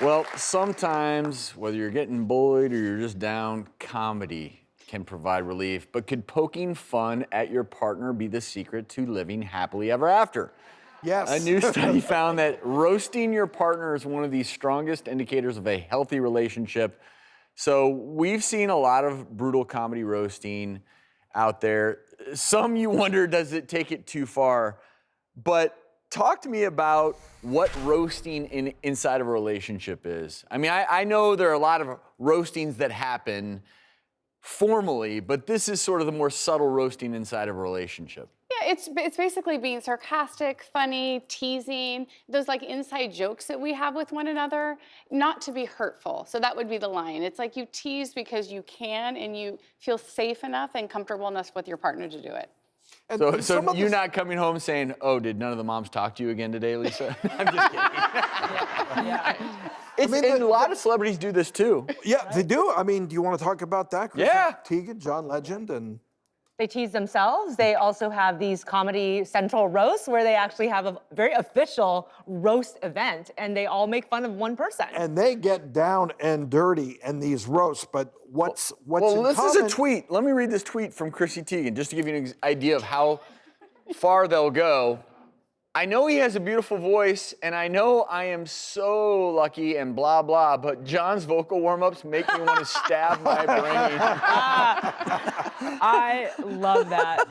Well, sometimes, whether you're getting bullied or you're just down, comedy can provide relief. But could poking fun at your partner be the secret to living happily ever after? Yes. A new study found that roasting your partner is one of the strongest indicators of a healthy relationship. So we've seen a lot of brutal comedy roasting out there. Some you wonder, does it take it too far? But talk to me about what roasting inside of a relationship is. I mean, I know there are a lot of roastings that happen formally, but this is sort of the more subtle roasting inside of a relationship. Yeah, it's basically being sarcastic, funny, teasing, those like inside jokes that we have with one another, not to be hurtful. So that would be the line. It's like you tease because you can and you feel safe enough and comfortable enough with your partner to do it. And so you're not coming home saying, oh, did none of the moms talk to you again today, Lisa? I'm just kidding. Yeah. A lot of celebrities do this too. Yeah, they do. I mean, do you want to talk about that? Chrissy? Yeah. Teigen, John Legend, and... They tease themselves. They also have these Comedy Central roasts where they actually have a very official roast event, and they all make fun of one person. And they get down and dirty in these roasts, but what's well, in this is a tweet. Let me read this tweet from Chrissy Teigen, just to give you an idea of how far they'll go. I know he has a beautiful voice, and I know I am so lucky and blah, blah, but John's vocal warm-ups make me want to stab my brain. I love that.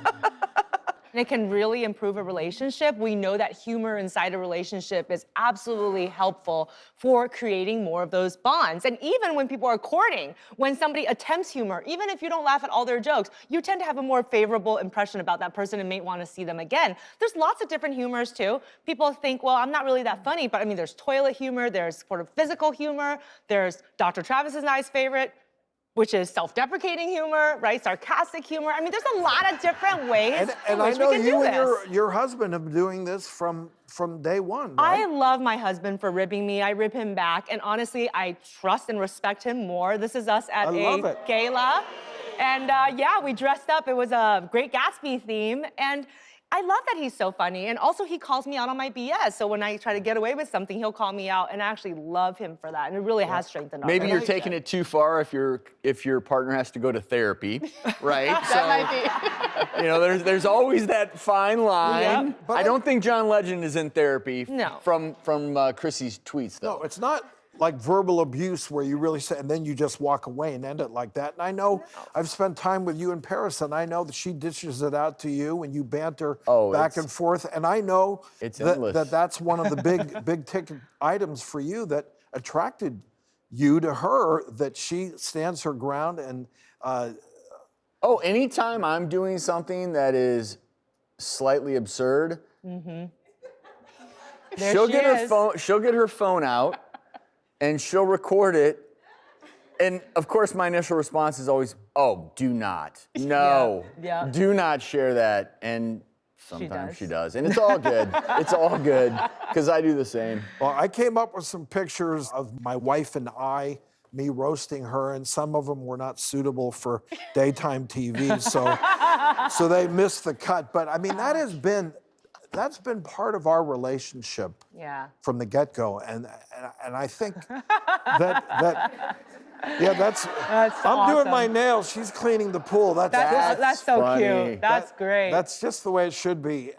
And it can really improve a relationship. We know that humor inside a relationship is absolutely helpful for creating more of those bonds. And even when people are courting, when somebody attempts humor, even if you don't laugh at all their jokes, you tend to have a more favorable impression about that person and may want to see them again. There's lots of different humors too. People think, well, I'm not really that funny, but I mean, there's toilet humor, there's sort of physical humor, there's Dr. Travis's and I's favorite, which is self-deprecating humor, right? Sarcastic humor. I mean, there's a lot of different ways and I know you and your husband have been doing this from day one, right? I love my husband for ribbing me. I rib him back, and honestly, I trust and respect him more. This is us at a gala, and yeah, we dressed up. It was a Great Gatsby theme, and I love that he's so funny, and also he calls me out on my BS. So when I try to get away with something, he'll call me out, and I actually love him for that, and it really has strengthened our Maybe you're relationship. taking it too far if your partner has to go to therapy, right? That might be. You know, there's always that fine line. Yep. I don't think John Legend is in therapy No. from Chrissy's tweets, though. No, it's not like verbal abuse where you really say, and then you just walk away and end it like that. And I know I've spent time with you in Paris, and I know that she dishes it out to you, and you banter back and forth. And I know that's one of the big ticket items for you that attracted you to her, that she stands her ground and. Anytime I'm doing something that is slightly absurd, she'll get her phone out. And she'll record it. And of course, my initial response is always, oh, do not. No. Yeah. Do not share that. And sometimes she does. And it's all good. It's all good, because I do the same. Well, I came up with some pictures of my wife and I, me roasting her, and some of them were not suitable for daytime TV, so they missed the cut. But I mean, that's been part of our relationship from the get-go, and I think that's I'm awesome. doing my nails, she's cleaning the pool. That's so funny. cute. That's great. That's just the way it should be.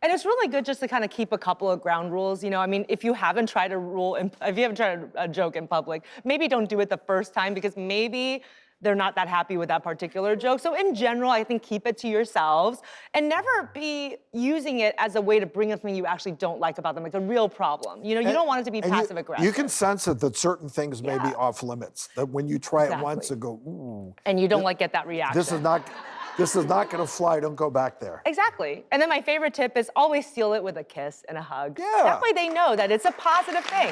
And it's really good just to kind of keep a couple of ground rules. You know, I mean, if you haven't tried a joke in public, maybe don't do it the first time, because maybe they're not that happy with that particular joke. So in general, I think keep it to yourselves and never be using it as a way to bring up something you actually don't like about them, like a real problem. You know, you don't want it to be passive aggressive. You can sense it that certain things may be off limits, that when you try it once and go, ooh. And you don't get that reaction. This is not gonna fly, don't go back there. Exactly. And then my favorite tip is always seal it with a kiss and a hug. Yeah. That way they know that it's a positive thing.